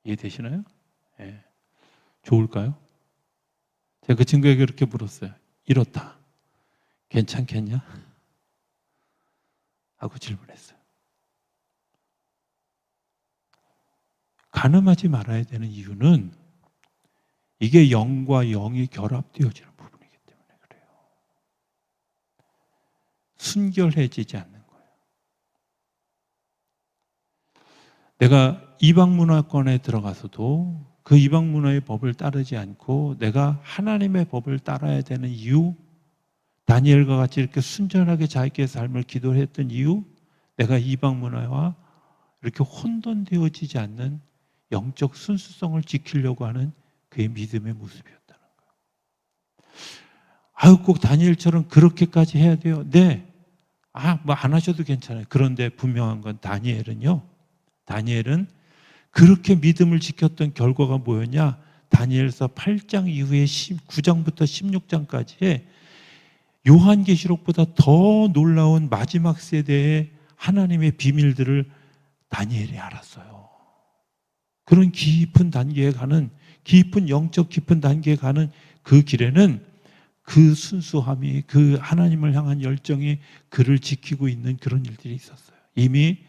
이해되시나요? 좋을까요? 제가 그 친구에게 그렇게 물었어요. 이렇다. 괜찮겠냐? 하고 질문했어요. 간음하지 말아야 되는 이유는 이게 영과 영이 결합되어지는 부분이기 때문에 그래요. 순결해지지 않는 거예요. 내가 이방 문화권에 들어가서도 그 이방 문화의 법을 따르지 않고 내가 하나님의 법을 따라야 되는 이유, 다니엘과 같이 이렇게 순전하게 자기의 삶을 기도했던 이유, 내가 이방 문화와 이렇게 혼돈되어지지 않는 영적 순수성을 지키려고 하는 그의 믿음의 모습이었다는 거예요. 꼭 다니엘처럼 그렇게까지 해야 돼요? 네. 뭐 안 하셔도 괜찮아요. 그런데 분명한 건 다니엘은 그렇게 믿음을 지켰던 결과가 뭐였냐? 다니엘서 8장 이후에 9장부터 16장까지의 요한계시록보다 더 놀라운 마지막 세대의 하나님의 비밀들을 다니엘이 알았어요. 그런 깊은 단계에 가는, 깊은 영적 깊은 단계에 가는 그 길에는 그 순수함이, 그 하나님을 향한 열정이 그를 지키고 있는 그런 일들이 있었어요. 이미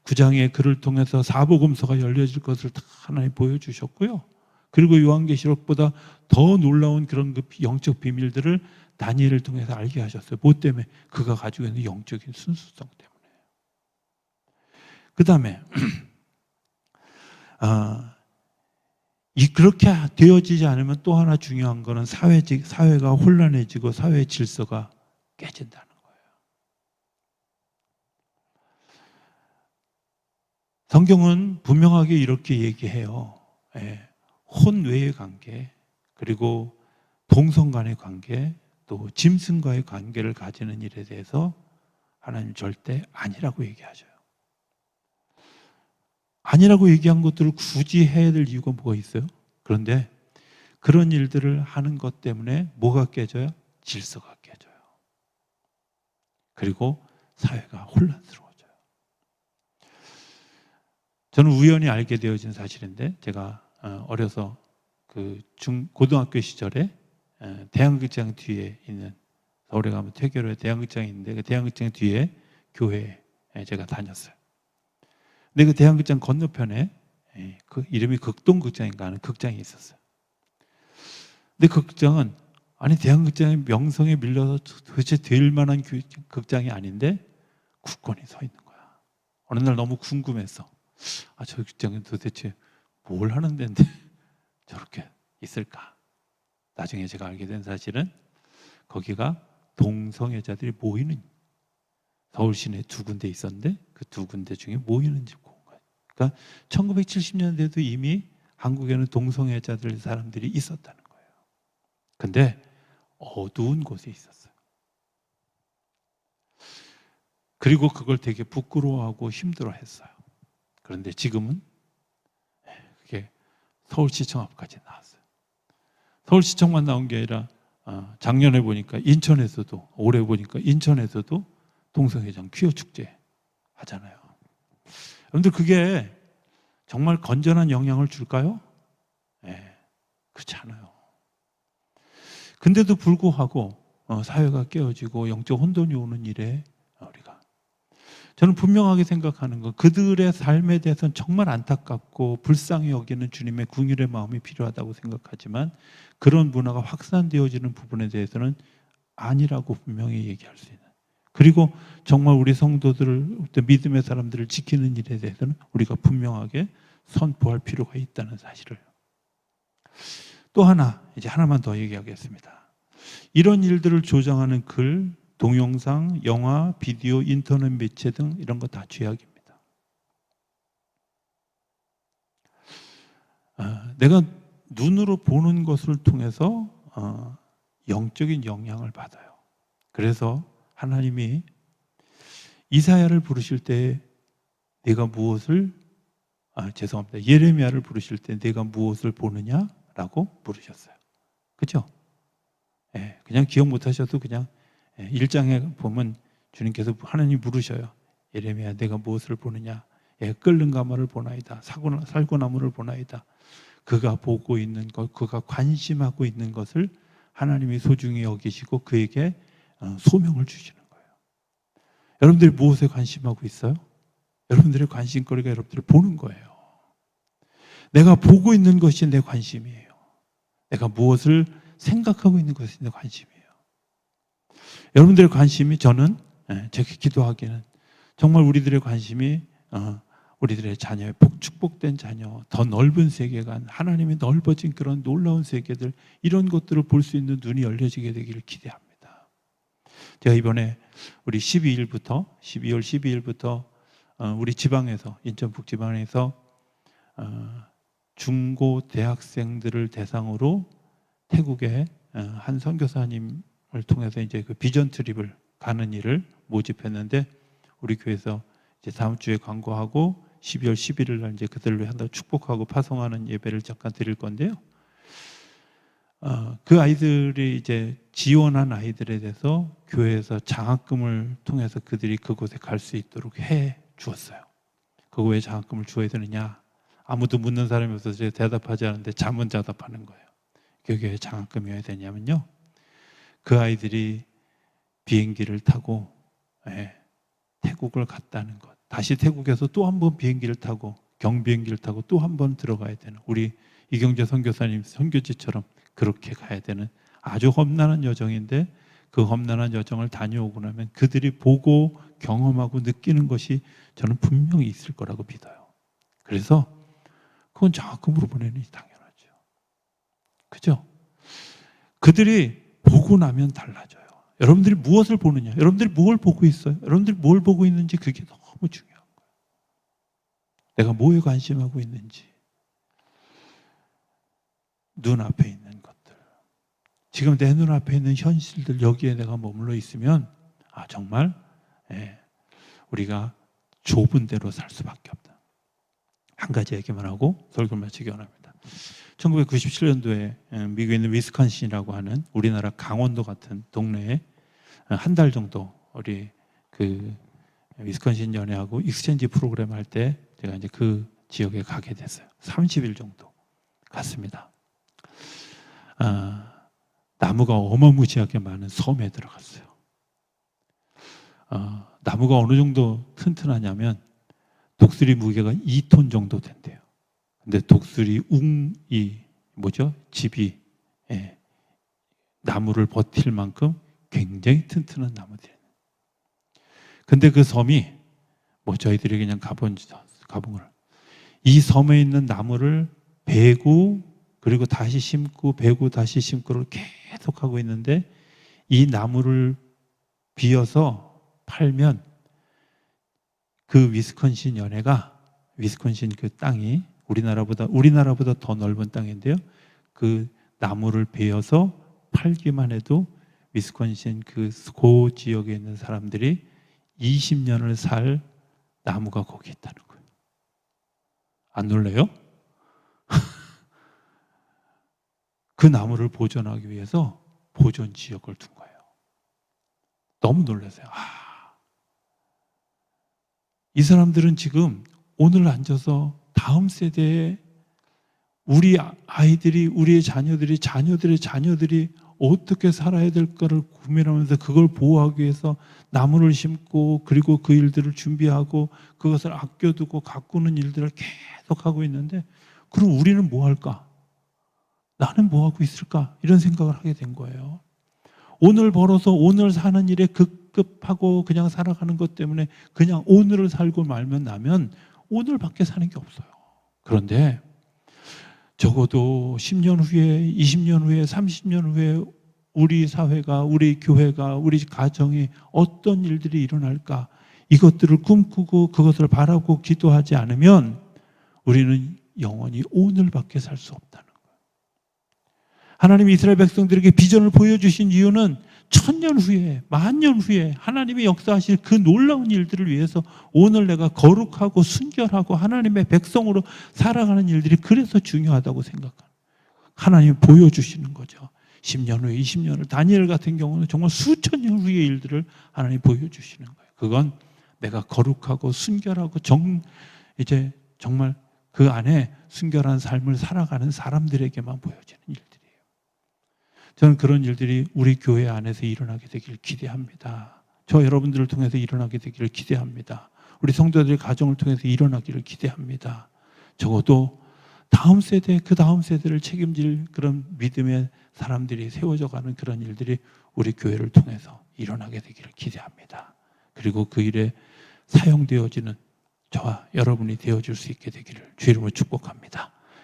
9장의 글을 통해서 사복음서가 열려질 것을 다 하나님 보여주셨고요. 그리고 요한계시록보다 더 놀라운 그런 그 영적 비밀들을 다니엘을 통해서 알게 하셨어요. 뭐 때문에? 그가 가지고 있는 영적인 순수성 때문에. 그 다음에 그렇게 되어지지 않으면 또 하나 중요한 거는 사회가 혼란해지고 사회 질서가 깨진다는 거예요. 성경은 분명하게 이렇게 얘기해요. 혼외의 관계, 그리고 동성 간의 관계, 또 짐승과의 관계를 가지는 일에 대해서 하나님 절대 아니라고 얘기하셔요. 아니라고 얘기한 것들을 굳이 해야 될 이유가 뭐가 있어요? 그런데 그런 일들을 하는 것 때문에 뭐가 깨져요? 질서가 깨져요. 그리고 사회가 혼란스러워져요. 저는 우연히 알게 되어진 사실인데, 제가 어려서 그 고등학교 시절에 대한극장 뒤에 있는, 서울에 가면 퇴교로에 대한극장이 있는데 그 대한극장 뒤에 교회에 제가 다녔어요. 근데 그 대한극장 건너편에 그 이름이 극동극장인가 하는 극장이 있었어요. 근데 그 극장은 대한극장의 명성에 밀려서 도대체 될 만한 극장이 아닌데 굳건히 서 있는 거야. 어느 날 너무 궁금했어. 저 극장은 도대체 뭘 하는 데인데 저렇게 있을까? 나중에 제가 알게 된 사실은 거기가 동성애자들이 모이는, 서울 시내 두 군데 있었는데 그 두 군데 중에 모이는 집 공간. 그러니까 1970년대도 이미 한국에는 동성애자들 사람들이 있었다는 거예요. 근데 어두운 곳에 있었어요. 그리고 그걸 되게 부끄러워하고 힘들어했어요. 그런데 지금은 그게 서울시청 앞까지 나왔어요. 서울시청만 나온 게 아니라 작년에 보니까 인천에서도, 올해 보니까 인천에서도 동성애장 퀴어 축제 하잖아요. 여러분들 그게 정말 건전한 영향을 줄까요? 그렇지 않아요. 근데도 불구하고 사회가 깨어지고 영적 혼돈이 오는 일에 우리가, 저는 분명하게 생각하는 건 그들의 삶에 대해서는 정말 안타깝고 불쌍히 여기는 주님의 긍휼의 마음이 필요하다고 생각하지만 그런 문화가 확산되어지는 부분에 대해서는 아니라고 분명히 얘기할 수 있는, 그리고 정말 우리 성도들을, 믿음의 사람들을 지키는 일에 대해서는 우리가 분명하게 선포할 필요가 있다는 사실을. 또 하나, 이제 하나만 더 얘기하겠습니다. 이런 일들을 조장하는 글, 동영상, 영화, 비디오, 인터넷 매체 등 이런 거 다 죄악입니다. 내가 눈으로 보는 것을 통해서 영적인 영향을 받아요. 그래서 하나님이 이사야를 부르실 때 내가 무엇을, 죄송합니다. 예레미야를 부르실 때 내가 무엇을 보느냐라고 부르셨어요. 그렇죠? 그냥 기억 못하셔도 그냥 1장에 보면 주님께서 하나님 부르셔요. 예레미야 내가 무엇을 보느냐? 끓는 가마를 보나이다. 살구나무를 보나이다. 그가 보고 있는 것, 그가 관심하고 있는 것을 하나님이 소중히 여기시고 그에게 소명을 주시는 거예요. 여러분들이 무엇에 관심하고 있어요? 여러분들의 관심거리가 여러분들을 보는 거예요. 내가 보고 있는 것이 내 관심이에요. 내가 무엇을 생각하고 있는 것이 내 관심이에요. 여러분들의 관심이, 저는 제가 기도하기는 정말 우리들의 관심이 우리들의 자녀의 축복된 자녀, 더 넓은 세계관, 하나님의 넓어진 그런 놀라운 세계들, 이런 것들을 볼 수 있는 눈이 열려지게 되기를 기대합니다. 제가 이번에 우리 12월 12일부터 우리 지방에서, 인천 북지방에서 중고 대학생들을 대상으로 태국의 한 선교사님을 통해서 이제 그 비전 트립을 가는 일을 모집했는데, 우리 교회에서 이제 다음 주에 광고하고 12월 11일 날 이제 그들을 한다 축복하고 파송하는 예배를 잠깐 드릴 건데요. 그 아이들이 이제 지원한 아이들에 대해서 교회에서 장학금을 통해서 그들이 그곳에 갈 수 있도록 해 주었어요. 그거 왜 장학금을 줘야 되느냐? 아무도 묻는 사람이 없어서 제가 대답하지 않는데 자문자답하는 거예요. 그게 왜 장학금이어야 되냐면요, 그 아이들이 비행기를 타고 태국을 갔다는 것, 다시 태국에서 또 한 번 비행기를 타고, 경비행기를 타고 또 한 번 들어가야 되는, 우리 이경재 선교사님 선교지처럼 그렇게 가야 되는 아주 험난한 여정인데, 그 험난한 여정을 다녀오고 나면 그들이 보고 경험하고 느끼는 것이 저는 분명히 있을 거라고 믿어요. 그래서 그건 장학금으로 보내는 게 당연하죠. 그죠? 그들이 보고 나면 달라져요. 여러분들이 무엇을 보느냐, 여러분들이 뭘 보고 있어요, 여러분들이 뭘 보고 있는지, 그게 너무 중요한 거예요. 내가 뭐에 관심하고 있는지, 눈앞에 있는 것들, 지금 내 눈앞에 있는 현실들, 여기에 내가 머물러 있으면 정말 우리가 좁은 데로 살 수밖에 없다. 한 가지 얘기만 하고 설교를 마치기 원합니다. 1997년도에 미국에 있는 위스콘신이라고 하는 우리나라 강원도 같은 동네에 한 달 정도 우리 그 위스콘신 연회하고 익스체인지 프로그램 할 때 제가 이제 그 지역에 가게 됐어요. 30일 정도 갔습니다. 나무가 어마무시하게 많은 섬에 들어갔어요. 나무가 어느 정도 튼튼하냐면 독수리 무게가 2톤 정도 된대요. 근데 독수리 집이 나무를 버틸 만큼 굉장히 튼튼한 나무들이에요. 근데 그 섬이 저희들이 그냥 가본 걸, 이 섬에 있는 나무를 베고 그리고 다시 심고 베고 다시 심고를 계속 하고 있는데, 이 나무를 비어서 팔면 그 위스콘신 연해가, 위스콘신 그 땅이 우리나라보다 더 넓은 땅인데요, 그 나무를 베어서 팔기만 해도 위스콘신 그 지역에 있는 사람들이 20년을 살 나무가 거기 있다는 거예요. 안 놀래요? 그 나무를 보존하기 위해서 보존 지역을 둔 거예요. 너무 놀라세요. 이 사람들은 지금 오늘 앉아서 다음 세대에 우리 아이들이, 우리의 자녀들의 자녀들이 어떻게 살아야 될까를 고민하면서 그걸 보호하기 위해서 나무를 심고 그리고 그 일들을 준비하고 그것을 아껴두고 가꾸는 일들을 계속 하고 있는데, 그럼 우리는 뭐 할까? 나는 뭐 하고 있을까? 이런 생각을 하게 된 거예요. 오늘 벌어서 오늘 사는 일에 급급하고 그냥 살아가는 것 때문에 그냥 오늘을 살고 말면 나면 오늘밖에 사는 게 없어요. 그런데 적어도 10년 후에, 20년 후에, 30년 후에 우리 사회가, 우리 교회가, 우리 가정이 어떤 일들이 일어날까, 이것들을 꿈꾸고 그것을 바라고 기도하지 않으면 우리는 영원히 오늘밖에 살 수 없다는 거예요. 하나님이 이스라엘 백성들에게 비전을 보여주신 이유는 1000년 후에, 10,000년 후에 하나님이 역사하실 그 놀라운 일들을 위해서 오늘 내가 거룩하고 순결하고 하나님의 백성으로 살아가는 일들이 그래서 중요하다고 생각합니다. 하나님이 보여주시는 거죠. 10년 후에, 20년 후에, 다니엘 같은 경우는 정말 수천 년 후의 일들을 하나님이 보여주시는 거예요. 그건 내가 거룩하고 순결하고 이제 정말 그 안에 순결한 삶을 살아가는 사람들에게만 보여지는 일들이에요. 저는 그런 일들이 우리 교회 안에서 일어나게 되기를 기대합니다. 저 여러분들을 통해서 일어나게 되기를 기대합니다. 우리 성도들의 가정을 통해서 일어나기를 기대합니다. 적어도 다음 세대, 그 다음 세대를 책임질 그런 믿음의 사람들이 세워져 가는 그런 일들이 우리 교회를 통해서 일어나게 되기를 기대합니다. 그리고 그 일에 사용되어지는 저와 여러분이 되어줄 수 있게 되기를 주의 이름으로 축복합니다.